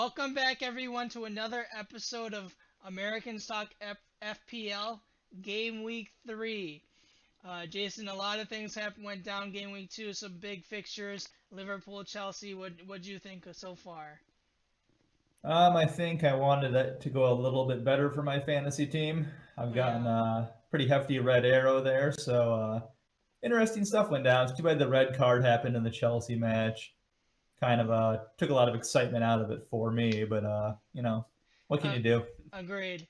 Welcome back, everyone, to another episode of American Stock FPL Game Week 3. Jason, a lot of things went down Game Week 2, some big fixtures. Liverpool, Chelsea, what'd you think so far? I think I wanted it to go a little bit better for my fantasy team. I've gotten Yeah. a pretty hefty red arrow there, so interesting stuff went down. It's too bad the red card happened in the Chelsea match. Kind of took a lot of excitement out of it for me, but what can Uh, you do? Agreed.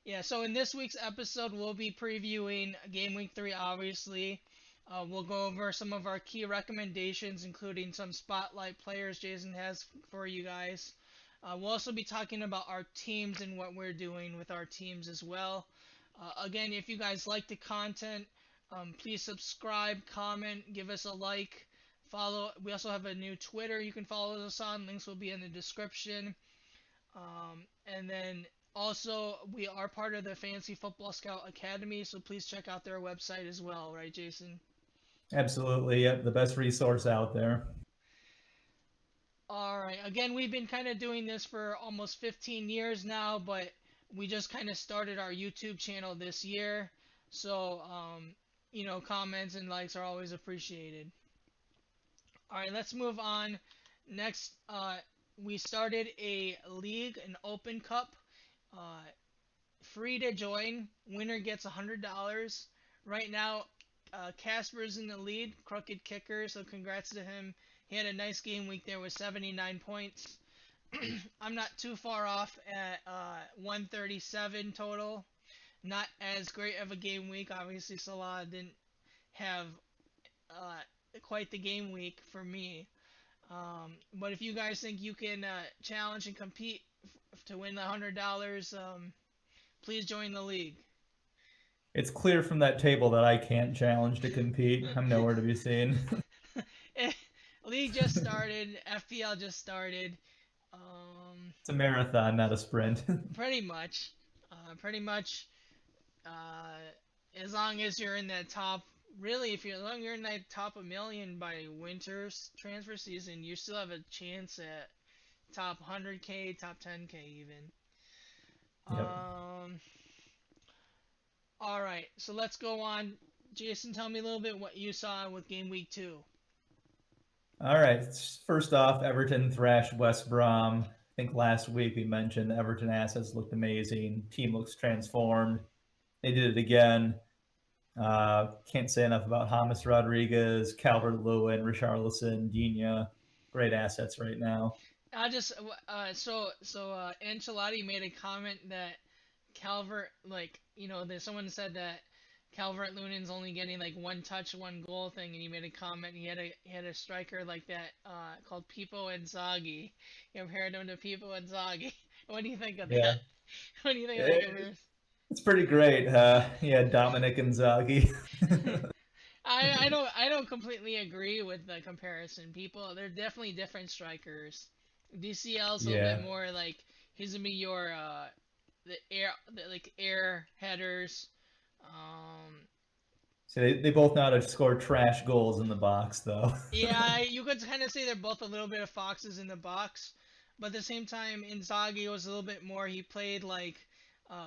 Yeah, so in this week's episode, we'll be previewing Game Week 3, obviously. We'll go over some of our key recommendations, including some spotlight players Jason has for you guys. We'll also be talking about our teams and what we're doing with our teams as well. Again, if you guys like the content, please subscribe, comment, give us a like, follow. We also have a new Twitter you can follow us on. Links will be in the description. And then also, we are part of the Fantasy Football Scout Academy, so please check out their website as well, right, Jason? Absolutely, yep, the best resource out there. All right. Again, we've been kind of doing this for almost 15 years now, but we just kind of started our YouTube channel this year. So, comments and likes are always appreciated. All right, let's move on. Next, we started a league, an open cup. Uh, Free to join. Winner gets $100. Right now, Casper's in the lead, crooked kicker, so congrats to him. He had a nice game week there with 79 points. I'm not too far off at 137 total. Not as great of a game week. Obviously, Salah didn't have uh, quite the game week for me. But if you guys think you can challenge and compete to win the $100, please join the league. It's clear from that table that I can't challenge to compete. I'm nowhere to be seen. League just started. FPL just started. Um, It's a marathon, not a sprint. Pretty much. Pretty much. Uh, as long as you're in that top, really, if you're as long as you're in that top a million by winter's transfer season, you still have a chance at top 100K, top 10K even. Yep. Um, all right, so let's go on. Jason, tell me a little bit what you saw with game week 2. All right. First off, Everton thrashed West Brom. I think last week we mentioned the Everton assets looked amazing. Team looks transformed. They did it again. Can't say enough about James Rodriguez, Calvert Lewin, Richarlison, Dina. Great assets right now. I just Ancelotti made a comment that Calvert, like, there's someone said that Calvert Lewin's only getting like one touch, one goal thing, and he made a comment. He had a striker like that called Pipo Inzaghi. He compared him to Pipo Inzaghi. What do you think of Yeah, that? What do you think of that it, comparison? it's pretty great. Yeah, Dominic Inzaghi. I don't completely agree with the comparison. People, they're definitely different strikers. DCL's a little bit Yeah. more like he's gonna be your like air headers. Um, So they both know how to score trash goals in the box, though. yeah, you could kind of say they're both a little bit of foxes in the box, but at the same time, Inzaghi was a little bit more. He played like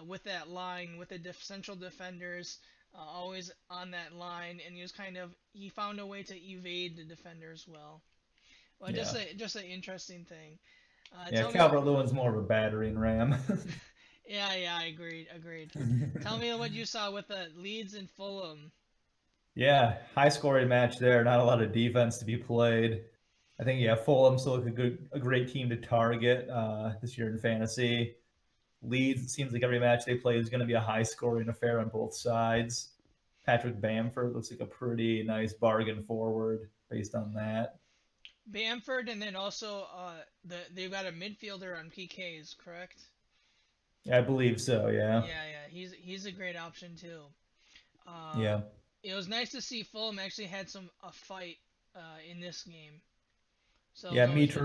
with that line with the central defenders. Always on that line, and he found a way to evade the defender as well. Well, just Yeah. a just an interesting thing. Yeah, Tell me, Calvert Lewin's more of a battering ram. yeah, agreed. Tell me what you saw with the Leeds and Fulham. Yeah, high scoring match there. Not a lot of defense to be played. I think yeah, Fulham still like a great team to target this year in fantasy. Leeds, it seems like every match they play is going to be a high scoring affair on both sides. Patrick Bamford looks like a pretty nice bargain forward based on that. Bamford, and then also they've got a midfielder on PKs, correct? Yeah, I believe so. Yeah, Yeah, he's a great option too. Uh, yeah, it was nice to see Fulham actually had a fight in this game, so it was yeah. always nice.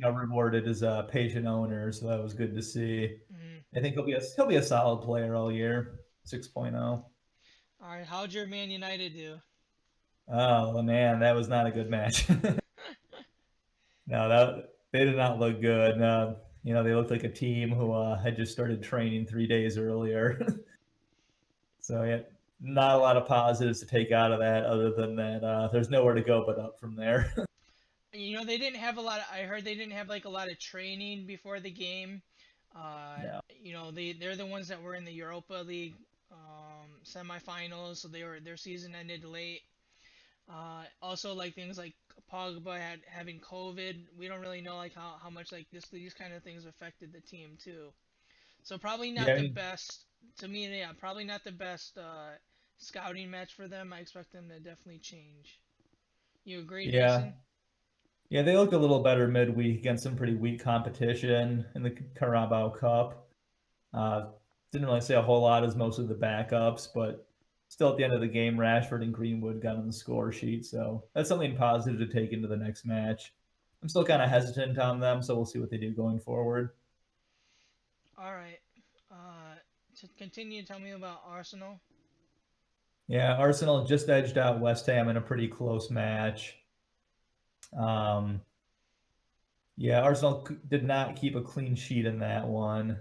Mitrovic, rewarded as a patient owner, so that was good to see. Mhm. I think he'll be a solid player all year. 6.0. All right, how'd your Man United do? Oh man, that was not a good match. No, that they did not look good. You know, they looked like a team who had just started training 3 days earlier. So yeah, not a lot of positives to take out of that, other than that there's nowhere to go but up from there. They didn't have a lot of. I heard they didn't have like a lot of training before the game. No. They're the ones that were in the Europa League semifinals, so their season ended late. Also, like things like Pogba having COVID, we don't really know like how much like these kind of things affected the team too. So probably not Yeah, the best to me. Yeah, probably not the best scouting match for them. I expect them to definitely change. You agree, yeah, Mason? yeah. They looked a little better midweek against some pretty weak competition in the Carabao Cup. Uh, didn't really say a whole lot as most of the backups, but still at the end of the game, Rashford and Greenwood got on the score sheet, so that's something positive to take into the next match. I'm still kind of hesitant on them, so we'll see what they do going forward. All right. Uh, to continue, tell me about Arsenal. Yeah, Arsenal just edged out West Ham in a pretty close match. Um, yeah, Arsenal did not keep a clean sheet in that one,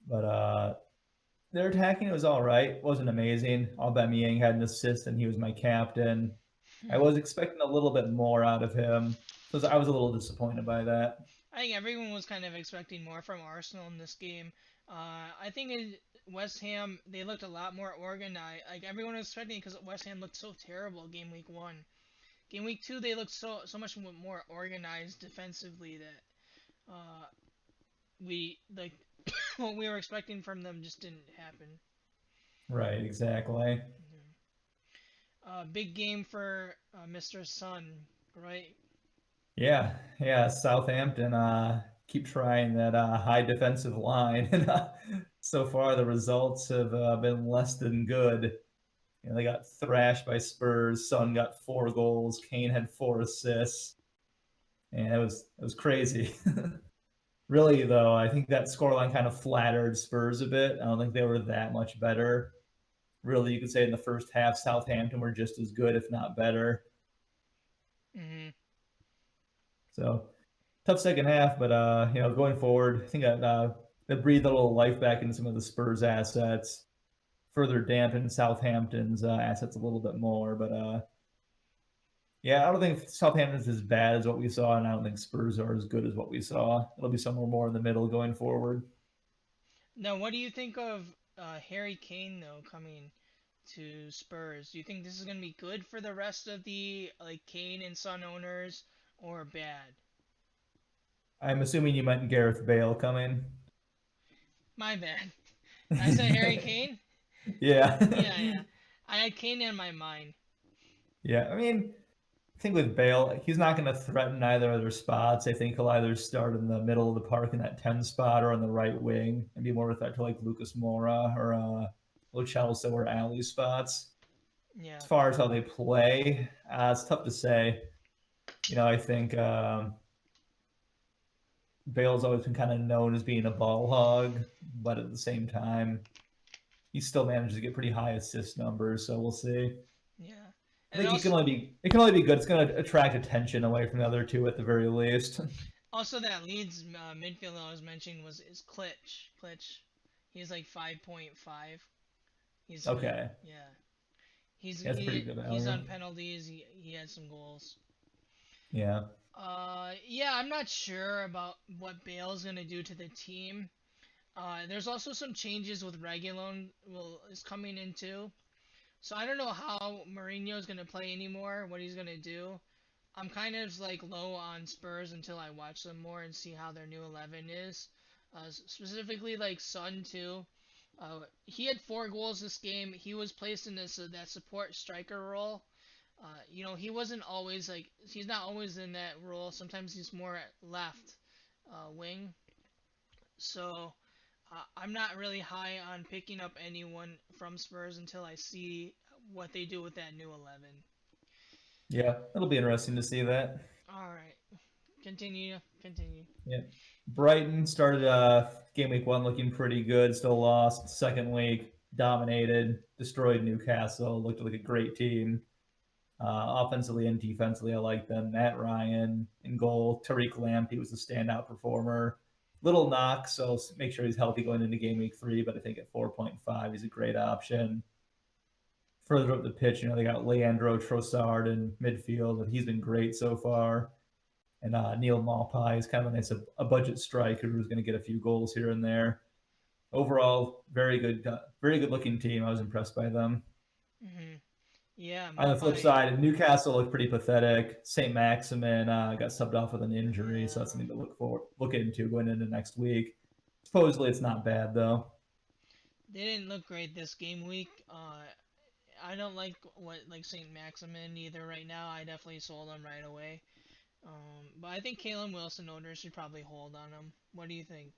but their attacking was all right. Wasn't amazing. Aubameyang had an assist, and he was my captain. I was expecting a little bit more out of him, so I was a little disappointed by that. I think everyone was kind of expecting more from Arsenal in this game. I think in West Ham they looked a lot more organized. Like everyone was expecting because West Ham looked so terrible game week 1. Game week 2 they looked so much more organized defensively that we like what we were expecting from them just didn't happen. Right, exactly. Big game for Mr. Sun, right? Yeah, yeah. Southampton keep trying that high defensive line, and so far the results have been less than good. You know, they got thrashed by Spurs. Son got 4 goals. Kane had 4 assists, and it was crazy. Really, though, I think that scoreline kind of flattered Spurs a bit. I don't think they were that much better. Really, you could say in the first half, Southampton were just as good, if not better. Hmm. So tough second half, but going forward, I think that breathed a little life back into some of the Spurs assets. Further dampened Southampton's assets a little bit more, but yeah, I don't think Southampton's as bad as what we saw, and I don't think Spurs are as good as what we saw. It'll be somewhere more in the middle going forward. Now, what do you think of Harry Kane though coming to Spurs? Do you think this is gonna be good for the rest of the like Kane and Son owners or bad? I'm assuming you meant Gareth Bale coming. My bad. I said Harry Kane. Yeah. Yeah, yeah. I had Kane in my mind. Yeah. I mean, I think with Bale, he's not going to threaten either of their spots. I think he'll either start in the middle of the park in that 10 spot or on the right wing and be more of a threat to like Lucas Moura or Lo Celso or Ali spots. Yeah. As far as how they play, it's tough to say. I think Bale's always been kind of known as being a ball hog, but at the same time, he still manages to get pretty high assist numbers. So we'll see. Yeah. I And think also it can only be good. It's going to attract attention away from the other two at the very least. also that Leeds midfielder I was mentioning is Klitsch. Klitsch. He's like 5.5. He's good. Okay, Yeah. He's yeah, that's pretty he good he's value. on penalties. He had some goals. Yeah, Yeah, I'm not sure about what Bale's gonna do to the team. There's also some changes with Reguilon is coming in too. So I don't know how Mourinho's gonna play anymore. What he's gonna do. I'm kind of like low on Spurs until I watch them more and see how their new 11 is. Specifically like Son too. He had 4 goals this game. He was placed in this that support striker role. He wasn't always like he's not always in that role. Sometimes he's more at left wing. So I'm not really high on picking up anyone from Spurs until I see what they do with that new 11. yeah, it'll be interesting to see that. All right, continue. Yeah, Brighton started game week 1 looking pretty good. Still lost. Second week dominated, destroyed Newcastle. Looked like a great team. Offensively and defensively, I like them. Matt Ryan in goal. Tariq Lamptey was a standout performer. Little knock, so make sure he's healthy going into game week 3. But I think at 4.5, he's a great option. Further up the pitch, they got Leandro Trossard in midfield, but he's been great so far. And Neil Maupay is kind of a nice a budget striker who's going to get a few goals here and there. Overall, very good looking team. I was impressed by them. Mm-hmm. Yeah, On the flip Maupay. side, Newcastle looked pretty pathetic. St. Maximin got subbed off with an injury, so that's Yeah. something to look into going into next week. Supposedly, it's not bad though. They didn't look great this game week. I don't like Saint Maximin either right now. I definitely sold him right away. But I think Kalen Wilson owners should probably hold on him. What do you think?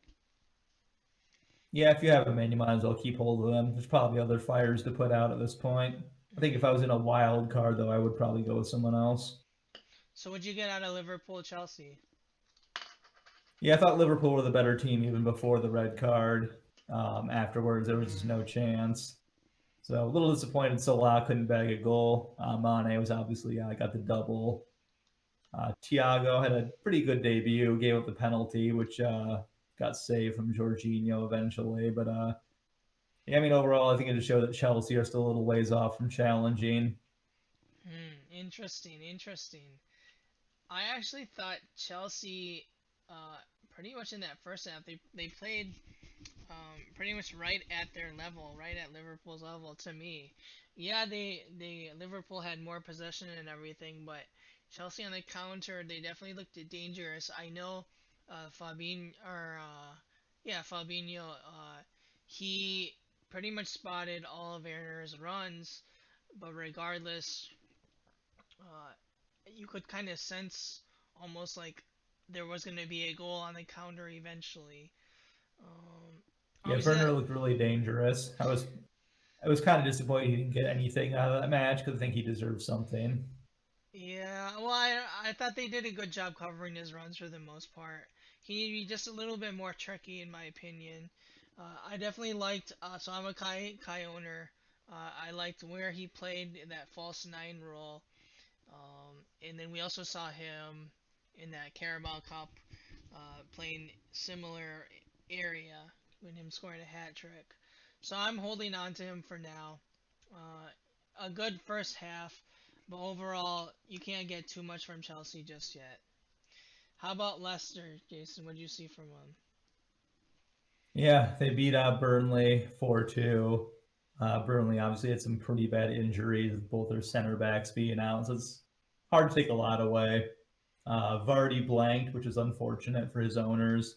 Yeah, if you have them in, you might as well keep hold of them. There's probably other fires to put out at this point. I think if Hmm. I was in a wild card, though, I would probably go with someone else. So what'd you get out of Liverpool Chelsea? Yeah, I thought Liverpool were the better team even before the red card. Afterwards, there was just no Mm, chance. So a little disappointed Salah couldn't bag a goal. Mane was obviously got the double. Thiago had a pretty good debut, gave up the penalty, which got saved from Jorginho eventually. But yeah, I mean, overall, I think it just showed that Chelsea are still a little ways off from challenging. interesting, interesting. I actually thought Chelsea, uh, pretty much in that first half, they played pretty much right at their level, right at Liverpool's level to me. Yeah, they Liverpool had more possession and everything, but Chelsea on the counter, they definitely looked dangerous. I know Fabinho, he pretty much spotted all of Werner's runs, but regardless, uh, you could kind of sense almost like there was going to be a goal on the counter eventually. Um, Yeah, Obviously, Werner looked really dangerous. I was kind of disappointed he didn't get anything out of that match because I think he deserved something. yeah. Well, I thought they did a good job covering his runs for the most part. He needed to be just a little bit more tricky, in my opinion. I definitely liked. So I'm a Kai owner. I liked where he played that false nine role. And then we also saw him in that Carabao Cup playing similar area with him scoring a hat trick. So I'm holding on to him for now. A good first half, but overall, you can't get too much from Chelsea just yet. How about Leicester, Jason? What do you see from them? Yeah, they beat out Burnley 4-2. Burnley obviously had some pretty bad injuries, both their center backs being out, so it's hard to take a lot away. Vardy blanked, which is unfortunate for his owners.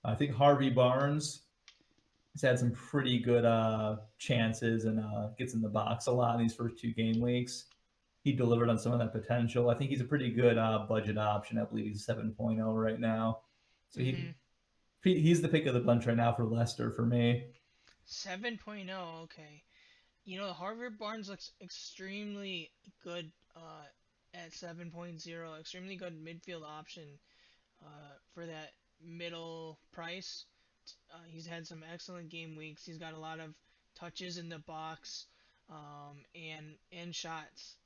I think Harvey Barnes has had some pretty good chances and gets in the box a lot in these first 2 game weeks. He delivered on some of that potential. I think he's a pretty good budget option. I believe he's 7.0 right now. So Mm-hmm. he's the pick of the bunch right now for Leicester for me. 7.0, okay. Harvard Barnes looks extremely good at 7.0, extremely good midfield option for that middle price. He's had some excellent game weeks. He's got a lot of touches in the box and shots.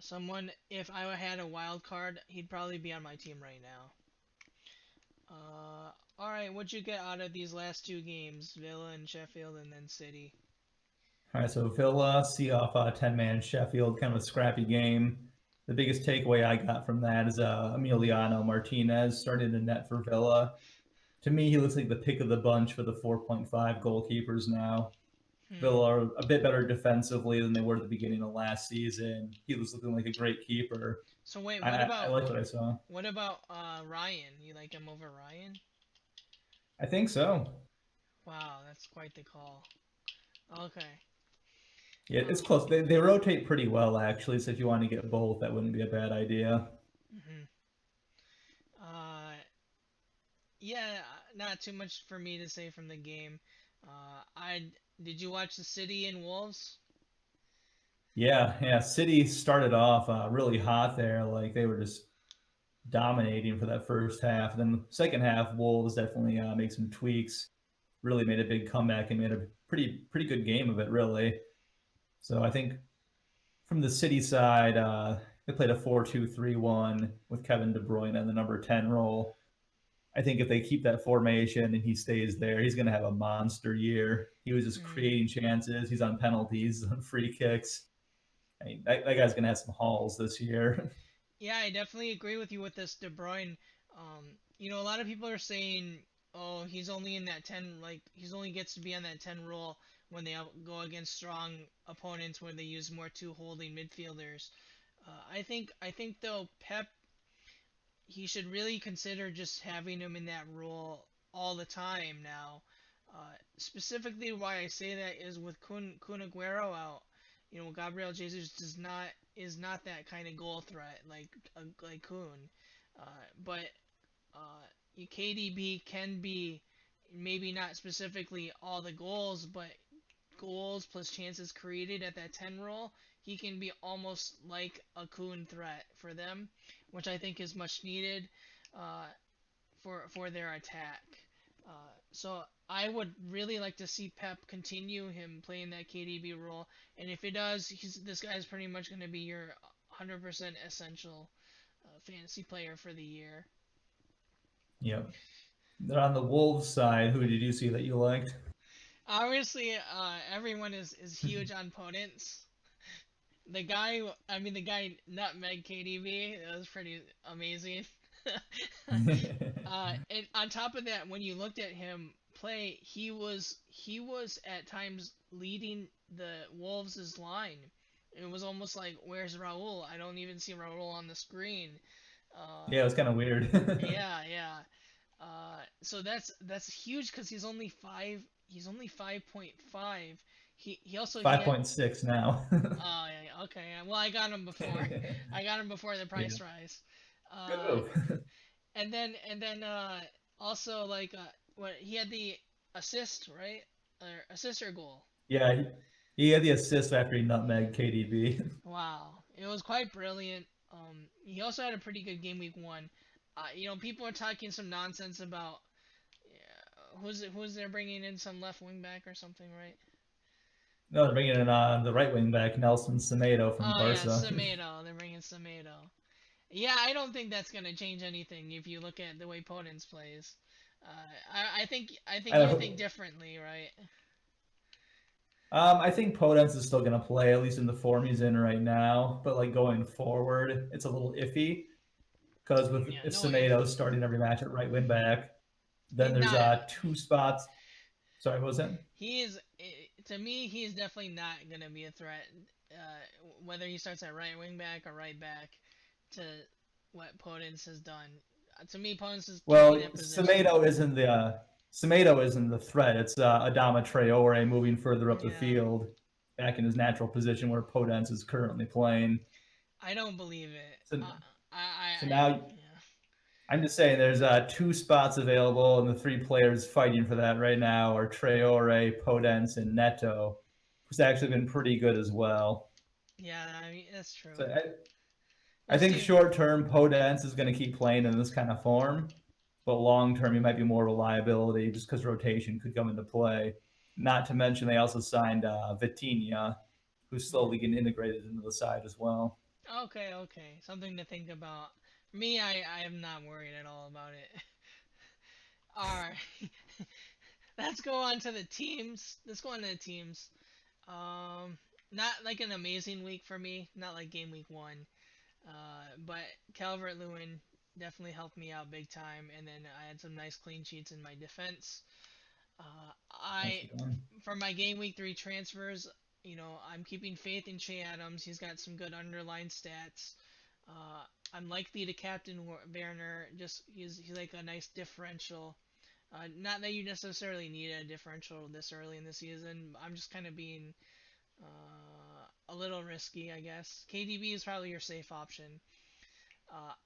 Someone, if I had a wild card, he'd probably be on my team right now. All right, what'd you get out of these last 2 games, Villa and Sheffield, and then City? All right, so Villa see off 10-man Sheffield, kind of a scrappy game. The biggest takeaway I got from that is Emiliano Martinez starting to net for Villa. To me, he looks like the pick of the bunch for the 4.5 goalkeepers now. Hmm. Villa are a bit better defensively than they were at the beginning of last season. He was looking like a great keeper. So wait, I like what I saw. what about Ryan? You like him over Ryan? I think so. Wow, that's quite the call. Okay. Yeah, it's Uh, close. They rotate pretty well, actually. So if you want to get both, that wouldn't be a bad idea. mhm. Uh, yeah, not too much for me to say from the game. I did you watch the City and Wolves? Yeah. City started off really hot there. Like they were just dominating for that first half. Then the second half, Wolves definitely made some tweaks. Really made a big comeback and made a pretty good game of it, really. So I think from the City side, they played a 4-2-3-1 with Kevin De Bruyne in the number 10 role. I think if they keep that formation and he stays there, he's going to have a monster year. He was just Mm. creating chances. He's on penalties, on free kicks. I mean, that guy's going to have some hauls this year. Yeah, I definitely agree with you with this De Bruyne. A lot of people are saying, oh, he's only in that 10, like, he's only gets to be on that 10 role when they go against strong opponents where they use more two holding midfielders. I think though Pep, he should really consider just having him in that role all the time now. Specifically, why I say that is with Kun Aguero out. Gabriel Jesus is not that kind of goal threat like Kun. But KDB can be maybe not specifically all the goals, but goals plus chances created at that 10 role, he can be almost like a Kun threat for them, which I think is much needed uh, for their attack. So I would really like to see Pep continue him playing that KDB role, and if it does, this guy is pretty much going to be your 100% essential fantasy player for the year. Yep. They're on the Wolves side. Who did you see that you liked? Obviously, everyone is huge on Potence. The guy nutmeg KDB. That was pretty amazing. And on top of that, when you looked at him play, he was at times leading the Wolves' line. It was almost like, where's Raul? I don't even see Raul on the screen. Yeah, it Uh, was kind of weird. yeah, yeah. So that's huge because he's only five. He's only 5.5. He had. 5.6 now. Oh yeah, okay. Well, I got him before. I got him before the Yeah. price rise. Good Uh, move. and then also like what he had the assist, right? Or assist or goal. Yeah, he had the assist after he nutmegged KDB. Wow, it was quite brilliant. He also had a pretty good game week one. People are talking some nonsense about who's they're bringing in, some left wing back or something, right? No, they're bringing in the right wing back, Nelson Semedo from Oh yeah, Barca. Semedo. They're bringing Semedo. Yeah, I don't think that's gonna change anything if you look at the way Podence plays. I think you I, think differently, right? I think Podence is still going to play, at least in the form he's in right now. But like going forward, it's a little iffy because with Yeah, if no if Semedo's starting every match at right wing back, then there's not two spots. Sorry, what was that? he is to me he is definitely not gonna be a threat. Whether he starts at right wing back or right back, to what Podence has done. To me, Podence is carrying Well, that position. Semedo isn't the threat. It's Adama Traore moving further up the Yeah, field, back in his natural position where Podence is currently playing. I don't believe it. So, so I now yeah. I'm just saying there's two spots available, and the three players fighting for that right now are Traore, Podence, and Neto, who's actually been pretty good as well. Yeah, I mean that's true. So I We'll think see. short term, Podence is going to keep playing in this kind of form, but long term, he might be more reliability just because rotation could come into play. Not to mention, they also signed Vitinha, who's slowly getting integrated into the side as well. Okay, okay. Something to think about. For me, I am not worried at all about it. Alright. Let's go on to the teams. Let's go on to the teams. Um, Not like an amazing week for me. Not like game week one. But Calvert Lewin definitely helped me out big time. And then I had some nice clean sheets in my defense. I Nicely done. For my game week three transfers, I'm keeping faith in Che Adams. He's got some good underlying stats. Uh, I'm likely to captain Werner. Just he's like a nice differential. Not that you necessarily need a differential this early in the season. I'm just kind of being a little risky, I guess. KDB is probably your safe option.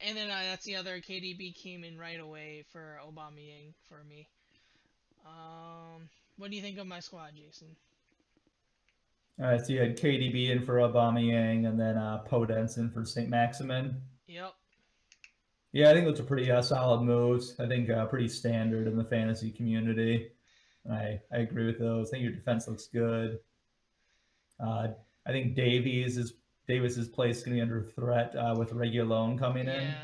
And then that's the other. KDB came in right away for Aubameyang for me. What do you think of my squad, Jason? All right, so you had KDB in for Aubameyang, and then Podence in for St. Maximin. Yep. Yeah, I think those are pretty solid moves. I think pretty standard in the fantasy community. I agree with those. I think your defense looks good. Uh, I think Davies is Davis's place is going to be under threat with Reguilón coming in. Yeah.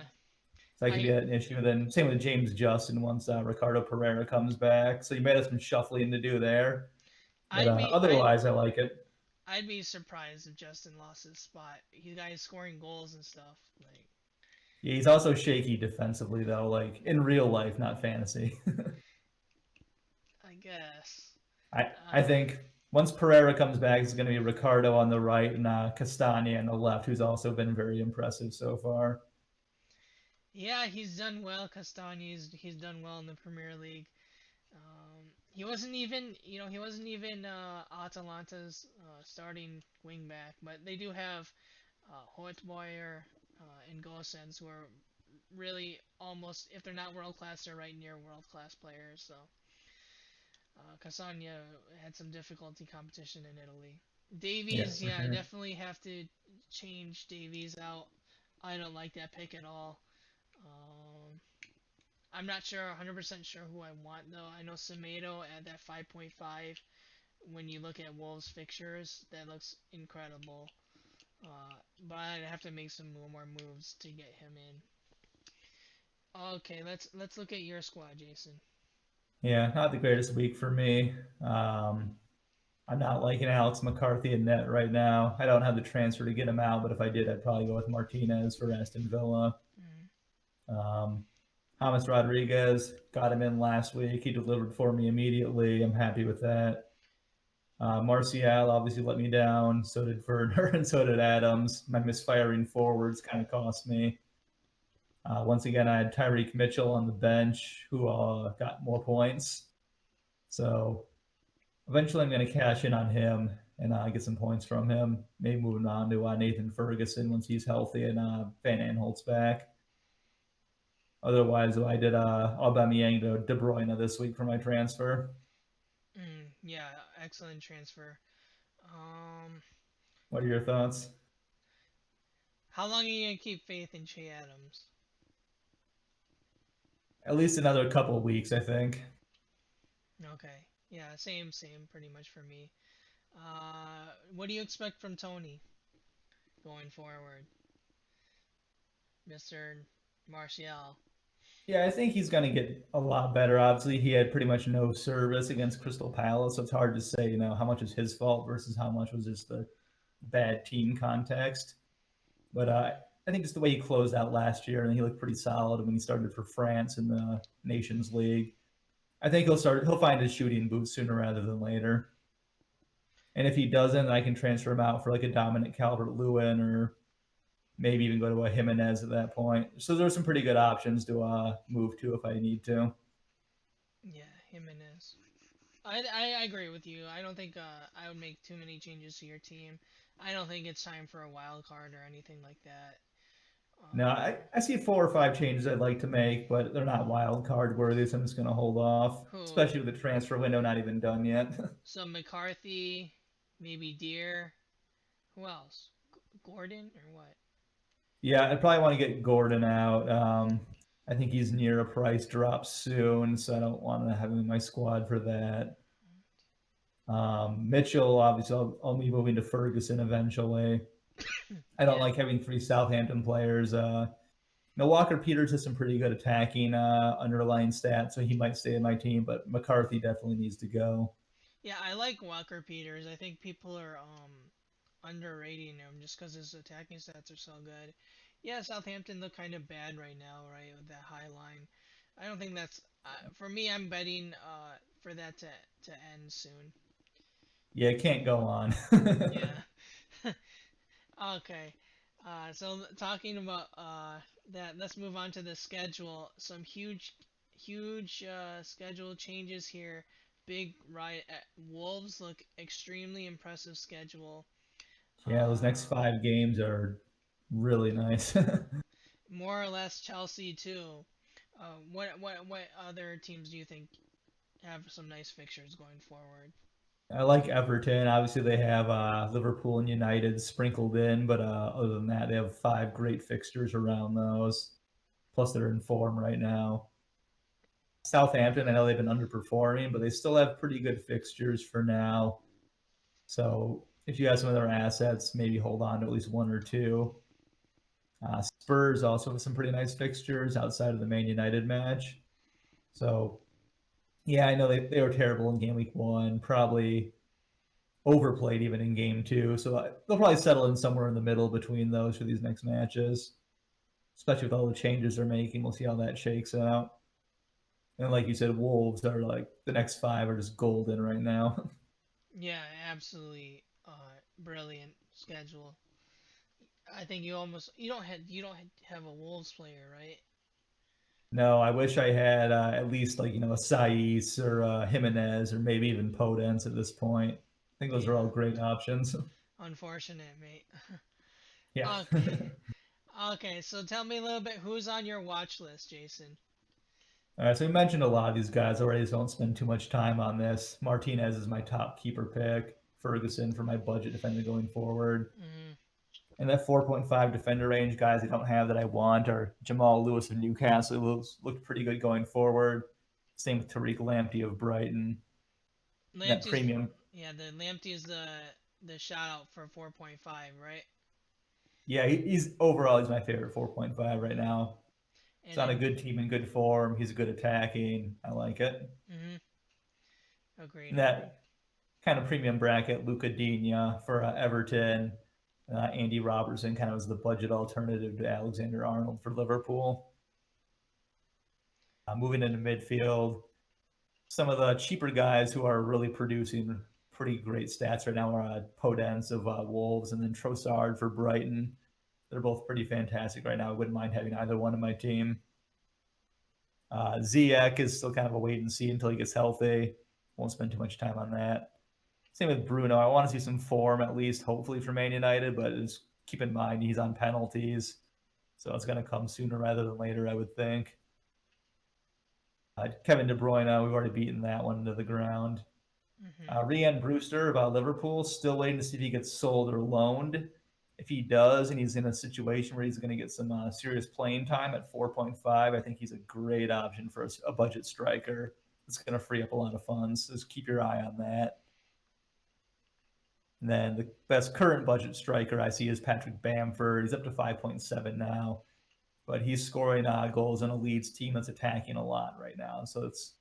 So that could be I an issue. And then same with James Justin once Ricardo Pereira comes back. So you might have some shuffling to do there. But I'd be otherwise, I like it. I'd be surprised if Justin lost his spot. He guy's scoring goals and stuff. Like Yeah, he's also shaky defensively, though, like in real life, not fantasy. I guess. I think once Pereira comes back, it's going to be Ricardo on the right and Castagna on the left, who's also been very impressive so far. Yeah, he's done well. Castagne's he's done well in the Premier League. He wasn't even, Atalanta's starting wingback, but they do have Hoytboyer and Gosens, who are really almost, if they're not world class, they're right near world class players. So Castagna had some difficulty competition in Italy. Davies, Yeah, for I sure. definitely have to change Davies out. I don't like that pick at all. Um, I'm not sure, 100% sure who I want though. I know Semedo at that 5.5. When you look at Wolves fixtures, that looks incredible. But I'd have to make some more moves to get him in. Okay, let's look at your squad, Jason. Yeah, not the greatest week for me. I'm not liking Alex McCarthy in net right now. I don't have the transfer to get him out, but if I did, I'd probably go with Martinez for Aston Villa. Mm, Um, James Rodriguez got him in last week. He delivered for me immediately. I'm happy with that. Martial obviously let me down. So did Werner and so did Adams. My misfiring forwards kind of cost me. Once again, I had Tyreek Mitchell on the bench, who got more points. So eventually, I'm going to cash in on him and get some points from him. Maybe moving on to Nathan Ferguson once he's healthy and Van Aanholt's back. Otherwise, I did Aubameyang to De Bruyne this week for my transfer. yeah, excellent transfer. Um, What are your thoughts? how long are you gonna keep faith in Che Adams? At least another couple of weeks, I think. Okay, yeah, same, pretty much for me. What do you expect from Tony going forward, Mr. Martial? Yeah, I think he's going to get a lot better. Obviously, he had pretty much no service against Crystal Palace, so it's hard to say, how much is his fault versus how much was just the bad team context. But I think just the way he closed out last year, and he looked pretty solid when he started for France in the Nations League. I think he'll find his shooting boots sooner rather than later. And if he doesn't, I can transfer him out for like a Dominic Calvert-Lewin or maybe even go to a Jimenez at that point. So there's some pretty good options to move to if I need to. Yeah, Jimenez. I agree with you. I don't think I would make too many changes to your team. I don't think it's time for a wild card or anything like that. No, I see 4 or 5 changes I'd like to make, but they're not wild card worthy, so I'm just going to hold off, Who? especially with the transfer window not even done yet. So McCarthy, maybe Deer. Who else? Gordon or what? Yeah, I probably want to get Gordon out. I think he's near a price drop soon, so I don't want to have him in my squad for that. Mitchell, obviously, I'll be moving to Ferguson eventually. I don't Yeah, like having 3 Southampton players. Walker Peters has some pretty good attacking underlying stats, so he might stay in my team, but McCarthy definitely needs to go. yeah. I like Walker Peters. I think people are underrating him just because his attacking stats are so good. Yeah, Southampton look kind of bad right now, right, with that high line. I don't think that's for me. I'm betting for that to end soon. Yeah, it can't go on. Yeah. Okay. So talking about that, let's move on to the schedule. Some huge schedule changes here. Big right. Wolves look extremely impressive schedule. Yeah, those next Um, 5 games are really nice. More or less Chelsea too. What other teams do you think have some nice fixtures going forward? I like Everton. Obviously, they have Liverpool and United sprinkled in, but other than that, they have 5 great fixtures around those. Plus, they're in form right now. Southampton, I know they've been underperforming, but they still have pretty good fixtures for now. So if you have some other assets, maybe hold on to at least one or two. Spurs also have some pretty nice fixtures outside of the Man United match. So, yeah, I know they were terrible in game week 1, probably overplayed even in game 2. So they'll probably settle in somewhere in the middle between those for these next matches, especially with all the changes they're making. We'll see how that shakes out. And like you said, Wolves are like the next 5 are just golden right now. Yeah, absolutely brilliant schedule. I think you don't have a Wolves player, right? No, I wish I had at least like a Saiz or Jimenez or maybe even Podence at this point. I think those are all Yeah, great options. unfortunate, mate. Yeah. Okay. Okay, so tell me a little bit who's on your watch list, Jason. All right, so we mentioned a lot of these guys already, so don't spend too much time on this. Martinez is my top keeper pick. Ferguson for my budget defender going forward. Mm, And that 4.5 defender range, guys I don't have that I want are Jamal Lewis of Newcastle, who looked pretty good going forward. Same with Tariq Lamptey of Brighton. And that Lamptey's premium, yeah, the Lamptey is the shout out for 4.5, right? yeah, he's my favorite 4.5 right now. He's And on a then good team in good form. He's good attacking. I like it. mm-hmm, agreed, And agreed. that kind of premium bracket, Luca Digne for Everton, Andy Robertson kind of was the budget alternative to Alexander Arnold for Liverpool. Moving into midfield, some of the cheaper guys who are really producing pretty great stats right now are Podence of Wolves and then Trossard for Brighton. They're both pretty fantastic right now. I wouldn't mind having either one in my team. Ziyech is still kind of a wait and see until he gets healthy. Won't spend too much time on that. Same with Bruno. I want to see some form at least, hopefully for Man United, but just keep in mind he's on penalties, so it's going to come sooner rather than later, I would think. Kevin De Bruyne, we've already beaten that one to the ground. Mm-hmm. Rhian Brewster about Liverpool, still waiting to see if he gets sold or loaned. If he does, and he's in a situation where he's going to get some serious playing time at 4.5, I think he's a great option for a budget striker. It's going to free up a lot of funds. Just keep your eye on that. And then the best current budget striker I see is Patrick Bamford. He's up to 5.7 now, but he's scoring goals on a Leeds team that's attacking a lot right now. So it's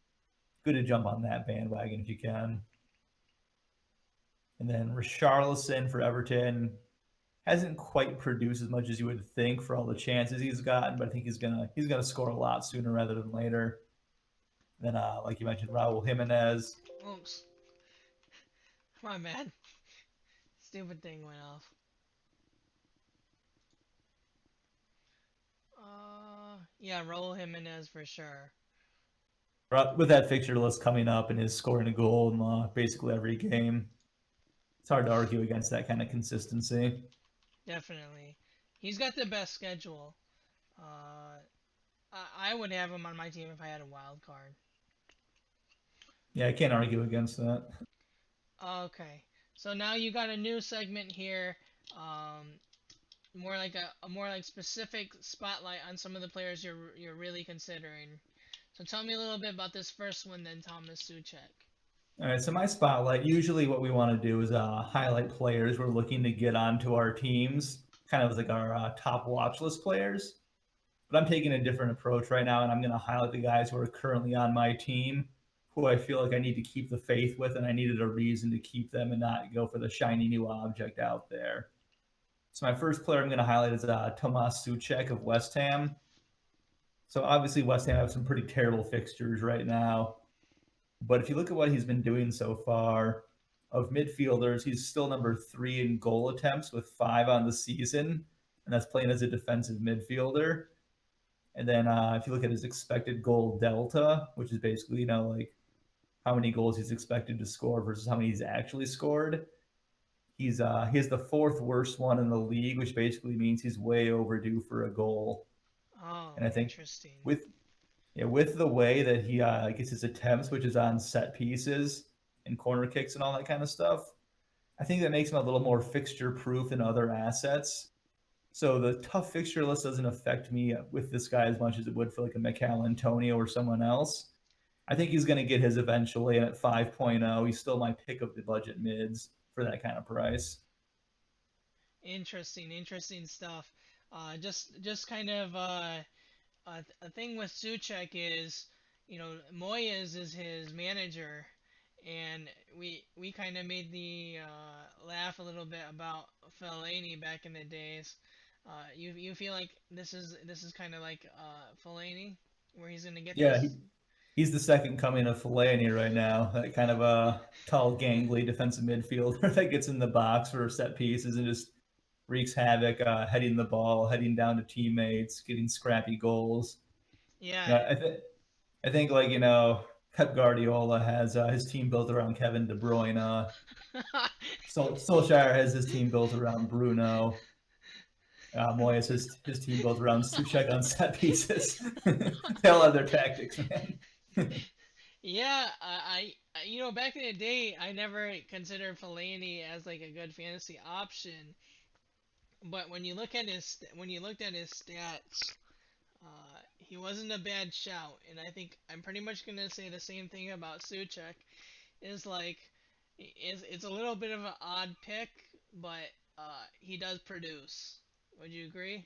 good to jump on that bandwagon if you can. And then Richarlison for Everton hasn't quite produced as much as you would think for all the chances he's gotten, but I think he's gonna score a lot sooner rather than later. And then, like you mentioned, Raul Jimenez. Oops, my bad. Stupid thing went off. Yeah, Raul Jimenez for sure. With that fixture list coming up and his scoring a goal in basically every game, it's hard to argue against that kind of consistency. Definitely, he's got the best schedule. I would have him on my team if I had a wild card. Yeah, I can't argue against that. Okay, so now you got a new segment here. Um, more like a more like specific spotlight on some of the players you're really considering. So tell me a little bit about this first one, then, Thomas Soucek. All right, so my spotlight, usually what we want to do is highlight players we're looking to get onto our teams, kind of as like our top watch list players. But I'm taking a different approach right now, and I'm going to highlight the guys who are currently on my team, who I feel like I need to keep the faith with, and I needed a reason to keep them and not go for the shiny new object out there. So my first player I'm going to highlight is Tomas Soucek of West Ham. So obviously West Ham have some pretty terrible fixtures right now. But if you look at what he's been doing so far, of midfielders, he's still number 3 in goal attempts with 5 on the season, and that's playing as a defensive midfielder. And then if you look at his expected goal delta, which is basically, like how many goals he's expected to score versus how many he's actually scored, he has the 4th worst one in the league, which basically means he's way overdue for a goal. Oh, And I think interesting. with the way that he gets his attempts, which is on set pieces and corner kicks and all that kind of stuff, I think that makes him a little more fixture proof than other assets. So the tough fixture list doesn't affect me with this guy as much as it would for like a Mikel Antonio or someone else. I think he's going to get his eventually, and at 5.0, he's still my pick of the budget mids. for that kind of price. Interesting stuff. Just kind of a thing with Soucek is, Moyes is his manager, and we kind of made the laugh a little bit about Fellaini back in the days. You feel like this is kind of like Fellaini, where he's gonna get Yeah, this? he's the second coming of Fellaini right now. That kind of a tall, gangly defensive midfielder that gets in the box for set pieces and just wreaks havoc, heading the ball, heading down to teammates, getting scrappy goals. Yeah. You know, I think like Pep Guardiola has his team built around Kevin De Bruyne. Solskjaer has his team built around Bruno. Moyes has his team built around Soucek on set pieces. They all have their tactics, man. Yeah, back in the day, I never considered Fellaini as like a good fantasy option. But when you looked at his stats, he wasn't a bad shout. And I think I'm pretty much gonna say the same thing about Suchek. Is like, it's a little bit of an odd pick, but he does produce. Would you agree?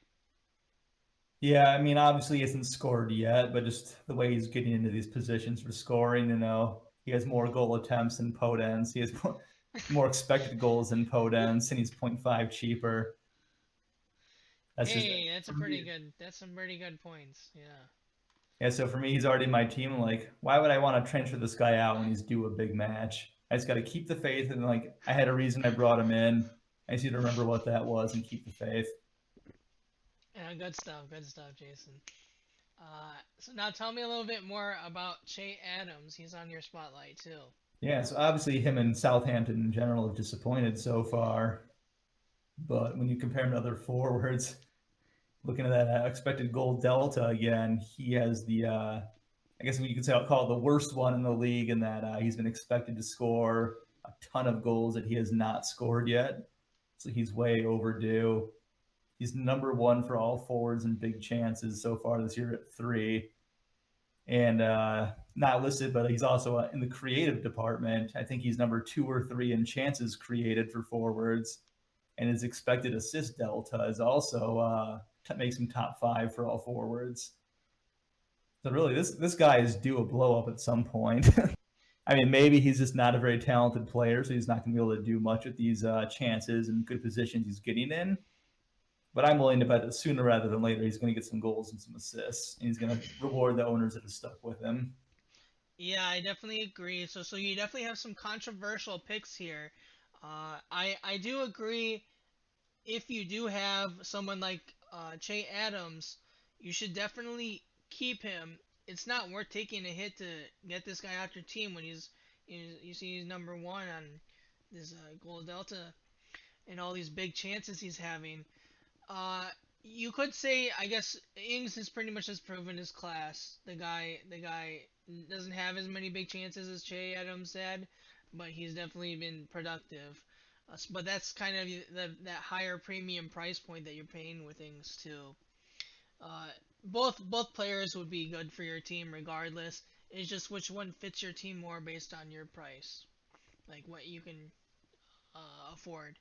Yeah, I mean, obviously he hasn't scored yet, but just the way he's getting into these positions for scoring, he has more goal attempts than Podence. He has more expected goals than Podence, and he's 0.5 cheaper. That's just Hey, for me. That's some pretty good points. Yeah. Yeah, so for me, he's already my team. I'm like, why would I want to transfer this guy out when he's due a big match? I just got to keep the faith, and like, I had a reason I brought him in. I just need to remember what that was and keep the faith. Yeah, good stuff, Jason. So now tell me a little bit more about Che Adams. He's on your spotlight too. Yeah, so obviously him and Southampton in general have disappointed so far. But when you compare him to other forwards, looking at that expected goal delta again, he has I guess you could say I'll call it the worst one in the league in that he's been expected to score a ton of goals that he has not scored yet. So he's way overdue. He's number one for all forwards in big chances so far this year at 3. And not listed, but he's also in the creative department. I think he's number 2 or 3 in chances created for forwards, and his expected assist delta is also makes him top 5 for all forwards. So really, this guy is due a blow up at some point. I mean, maybe he's just not a very talented player, so he's not going to be able to do much with these chances and good positions he's getting in. But I'm willing to bet that sooner rather than later, he's going to get some goals and some assists, and he's going to reward the owners that have stuck with him. Yeah, I definitely agree. So you definitely have some controversial picks here. I do agree. If you do have someone like Che Adams, you should definitely keep him. It's not worth taking a hit to get this guy out your team when you see he's number one on this goal delta and all these big chances he's having. Uh, you could say, I guess, Ings has pretty much just proven his class. The guy doesn't have as many big chances as Che Adams had, but he's definitely been productive. But that's kind of that higher premium price point that you're paying with Ings too. Uh, both players would be good for your team regardless. It's just which one fits your team more based on your price, like what you can afford.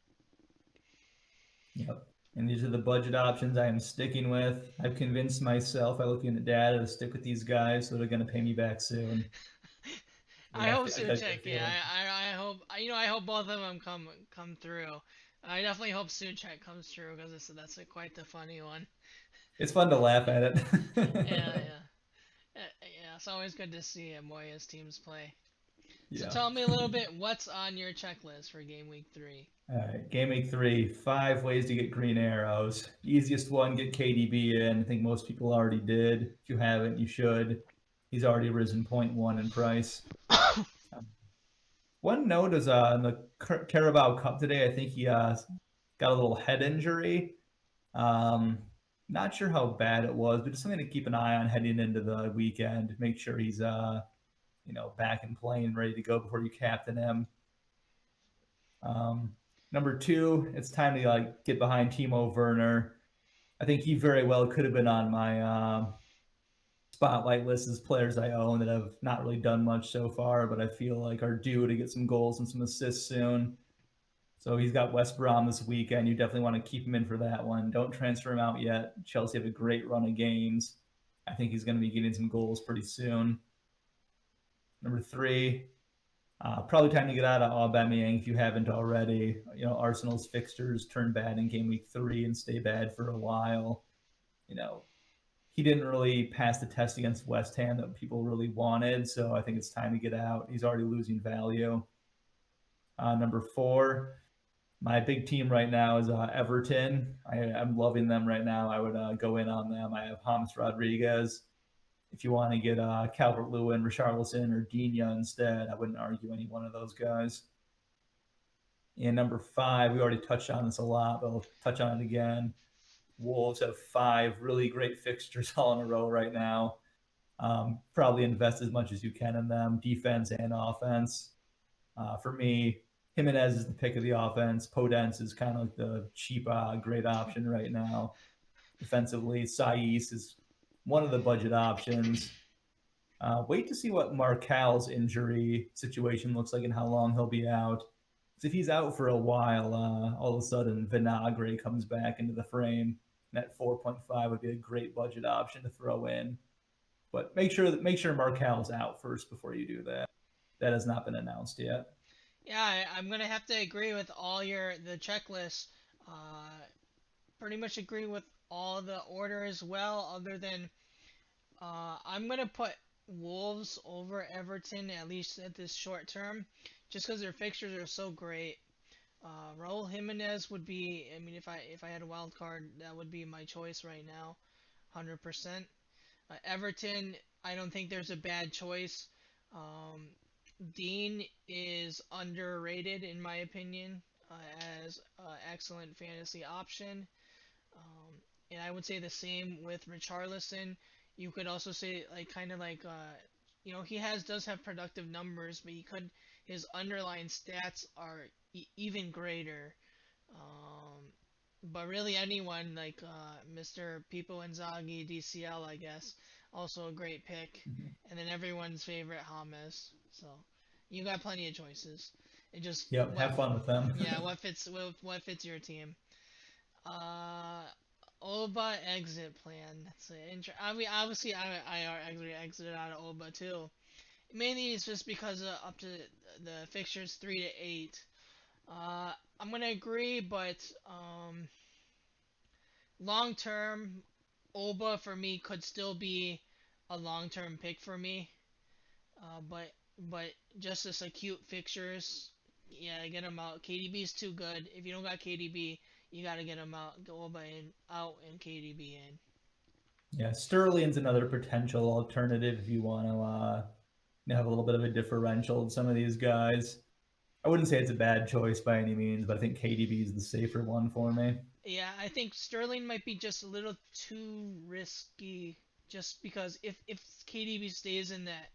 Yep. And these are the budget options I am sticking with. I've convinced myself by looking at the data to stick with these guys, so they're going to pay me back soon. I Yeah, hope I got a good Suchek. Yeah, feeling. I hope I hope both of them come through. I definitely hope Suchek comes through because that's quite the funny one. It's fun to laugh at Yeah, it. yeah, yeah. It's always good to see Moya's teams play. So Yeah. tell me a little bit what's on your checklist for Game Week 3. All right, Game Week 3, 5 ways to get green arrows. Easiest one, get KDB in. I think most people already did. If you haven't, you should. He's already risen 0.1 in price. One note is in the Carabao Cup today, I think he got a little head injury. Um, Not sure how bad it was, but just something to keep an eye on heading into the weekend. Make sure he's back and playing, ready to go before you captain him. Um, Number 2, it's time to get behind Timo Werner. I think he very well could have been on my spotlight list as players I own that have not really done much so far, but I feel like are due to get some goals and some assists soon. So he's got West Brom this weekend. You definitely want to keep him in for that one. Don't transfer him out yet. Chelsea have a great run of games. I think he's going to be getting some goals pretty soon. Number 3, probably time to get out of Aubameyang if you haven't already. Arsenal's fixtures turn bad in game week 3 and stay bad for a while. He didn't really pass the test against West Ham that people really wanted, so I think it's time to get out. He's already losing value. Number 4, my big team right now is Everton. I'm loving them right now. I would go in on them. I have James Rodriguez. If you want to get Calvert-Lewin, Richarlison, or Digne instead, I wouldn't argue any one of those guys. And number 5, we already touched on this a lot, but I'll touch on it again. Wolves have 5 really great fixtures all in a row right now. Probably invest as much as you can in them, defense and offense. For me, Jimenez is the pick of the offense. Podence is kind of like the cheap, great option right now. Defensively, Saiz is one of the budget options. Wait to see what Marcal's injury situation looks like and how long he'll be out. Because if he's out for a while, all of a sudden Vinagre comes back into the frame. And that 4.5 would be a great budget option to throw in. But make sure Marcal's out first before you do that. That has not been announced yet. Yeah, I'm gonna have to agree with all the checklist. Pretty much agree with all the order as well, other than I'm gonna put Wolves over Everton at least at this short term, just because their fixtures are so great. Raul Jimenez would be, I mean, if I had a wild card, that would be my choice right now, 100%. Everton, I don't think there's a bad choice. Um, Dean is underrated in my opinion as an excellent fantasy option. Um, and I would say the same with Richarlison. You could also say like kind of like he does have productive numbers, but his underlying stats are even greater. Um, but really anyone like Mr. Pipo Inzaghi DCL, I guess, also a great pick. Mm-hmm. And then everyone's favorite James. So you got plenty of choices. It just Yep, have fun with them. yeah, what fits your team. Uh, Oba exit plan. That's I mean, obviously, I exited out of Oba too. Mainly, it's just because up to the fixtures 3 to 8. I'm gonna agree, but long term, Oba for me could still be a long term pick for me. But just this acute fixtures, yeah, get him out. KDB is too good. If you don't got KDB, you gotta get him out. Go Oba in out and KDB in. Yeah, Sterling's another potential alternative if you want to have a little bit of a differential in some of these guys. I wouldn't say it's a bad choice by any means, but I think KDB is the safer one for me. Yeah, I think Sterling might be just a little too risky, just because if KDB stays in that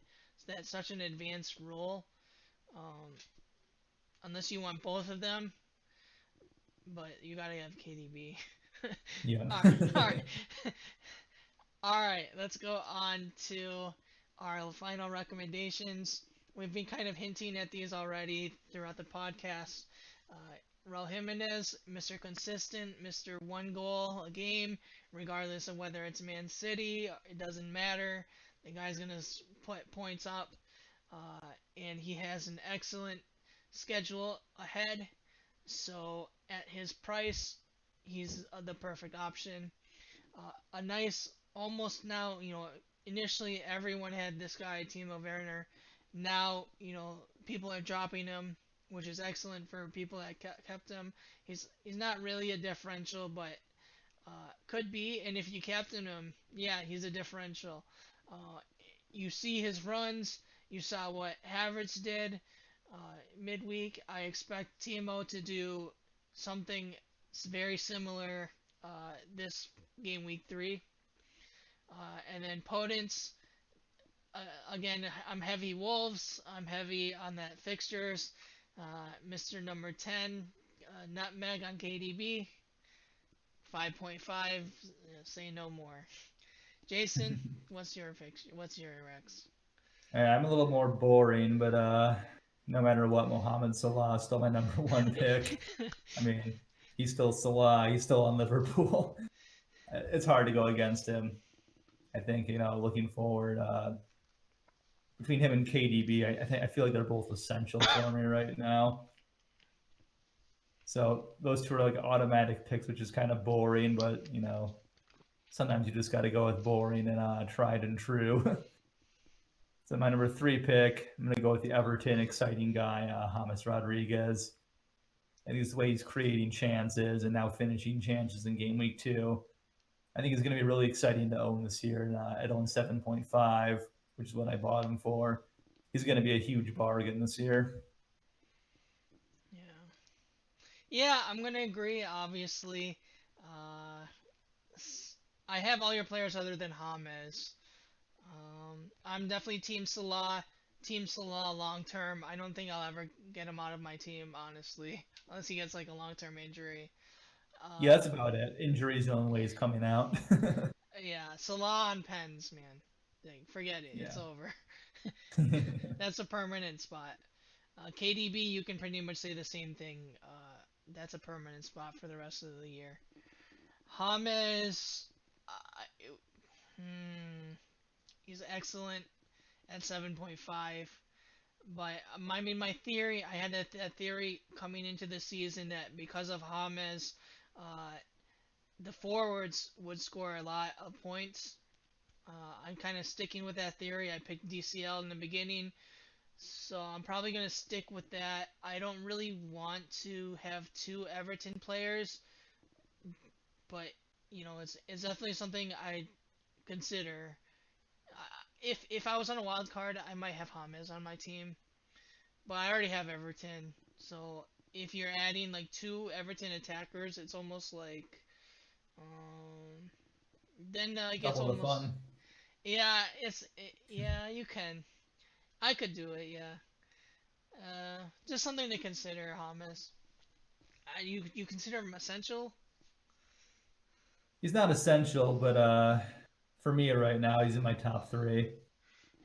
such an advanced role, um, unless you want both of them, but you gotta have KDB. Yeah. Alright. Alright, let's go on to our final recommendations. We've been kind of hinting at these already throughout the podcast. Uh, Raul Jimenez, Mr. Consistent, Mr. One goal a game, regardless of whether it's Man City, it doesn't matter. The guy's going to put points up, and he has an excellent schedule ahead. So at his price, he's the perfect option. A nice, almost now, initially everyone had this guy, Timo Werner. Now, people are dropping him, which is excellent for people that kept him. He's not really a differential, but could be. And if you captain him, yeah, he's a differential. Uh, you see his runs. You saw what Havertz did midweek. I expect Timo to do something very similar this game week 3. And then Potence, again, I'm heavy Wolves. I'm heavy on that fixtures. Mr. Number 10, Nutmeg on KDB. 5.5, say no more. Jason, what's your fixture? What's your Rex? I'm a little more boring, but no matter what, Mohamed Salah is still my number one pick. I mean, he's still Salah. He's still on Liverpool. It's hard to go against him. I think looking forward between him and KDB, I feel like they're both essential for me right now. So those two are like automatic picks, which is kind of boring, but sometimes you just got to go with boring and tried and true. So my number 3 pick, I'm going to go with the Everton exciting guy, James Rodriguez. I think it's the way he's creating chances and now finishing chances in game week 2. I think it's going to be really exciting to own this year at only 7.5, which is what I bought him for. He's going to be a huge bargain this year. Yeah. Yeah, I'm gonna agree. Obviously, uh, I have all your players other than James. I'm definitely Team Salah. Team Salah long term. I don't think I'll ever get him out of my team, honestly, unless he gets like a long term injury. Yeah, that's Uh, about it. Injuries the only way he's coming out. yeah, Salah on pens, man. Like, forget it. It's Yeah. over. That's a permanent spot. KDB, you can pretty much say the same thing. That's a permanent spot for the rest of the year. James, hmm, he's excellent at 7.5. But I mean, my theory, I had that theory coming into the season that because of James, uh, the forwards would score a lot of points. I'm kind of sticking with that theory. I picked DCL in the beginning, so I'm probably going to stick with that. I don't really want to have two Everton players, but it's definitely something I consider. If I was on a wild card, I might have James on my team, but I already have Everton. So if you're adding like two Everton attackers, it's almost like um, then like it's Double the almost fun. yeah yeah you can I could do it, yeah. Just something to consider, James. You consider him essential, He's not essential, but for me right now, he's in my top 3.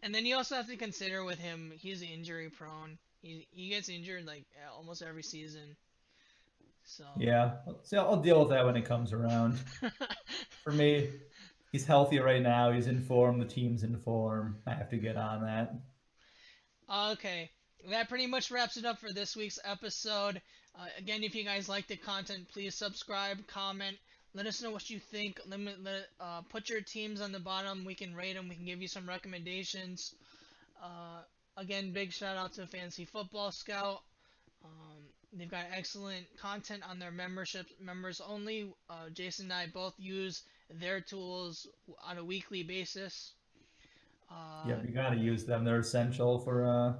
and then you also have to consider with him he's injury prone. He gets injured like almost every season, so. Yeah, so I'll deal with that when it comes around. For me, he's healthy right now. He's in form. The team's in form. I have to get on that. Okay, that pretty much wraps it up for this week's episode. Again, if you guys like the content, please subscribe, comment, let us know what you think. Put your teams on the bottom. We can rate them. We can give you some recommendations. Uh, Again, big shout out to Fantasy Football Scout. They've got excellent content on their membership, members only. Jason and I both use their tools on a weekly basis. Uh, Yep, you got to use them. They're essential for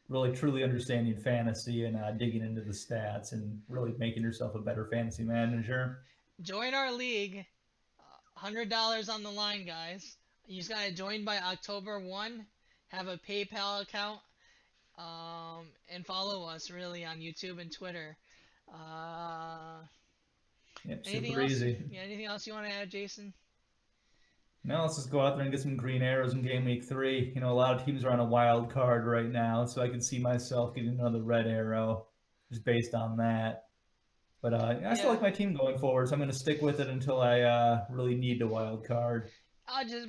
really truly understanding fantasy and digging into the stats and really making yourself a better fantasy manager. Join our league. $100 on the line, guys. You just gotta join by October 1. Have a PayPal account. And follow us really on YouTube and Twitter. Uh, Yep, Anything super else? easy. Yeah, anything else you want to add, Jason? Now let's just go out there and get some green arrows in game week 3. A lot of teams are on a wild card right now, so I can see myself getting another red arrow just based on that. But I still Yeah, like my team going forward, so I'm going to stick with it until I really need the wild card. I'll just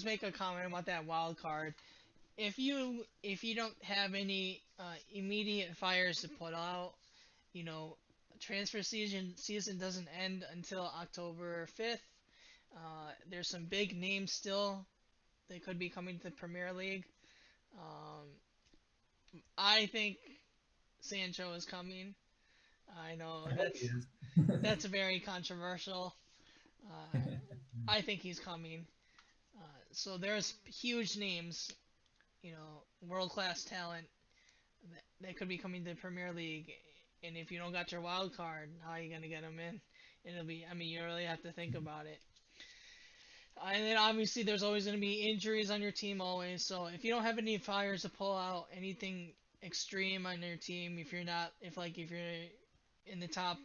make a comment about that wild card. If you don't have any immediate fires to put out, you know, transfer season doesn't end until October 5th. There's some big names still. They could be coming to the Premier League. Um, I think Sancho is coming. I know I hope he is. that's very controversial. Uh, I think he's coming. So there's huge names, world class talent that could be coming to the Premier League. And if you don't got your wild card, how are you gonna get them in? It'll be, I mean, you really have to think about it. And then obviously there's always going to be injuries on your team always. So if you don't have any fires to pull out, anything extreme on your team, if you're in the top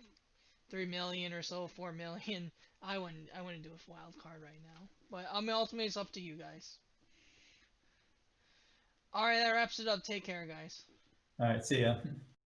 3 million or so, 4 million, I wouldn't do a wild card right now. But I mean ultimately it's up to you guys. All right, that wraps it up. Take care, guys. All right, see ya.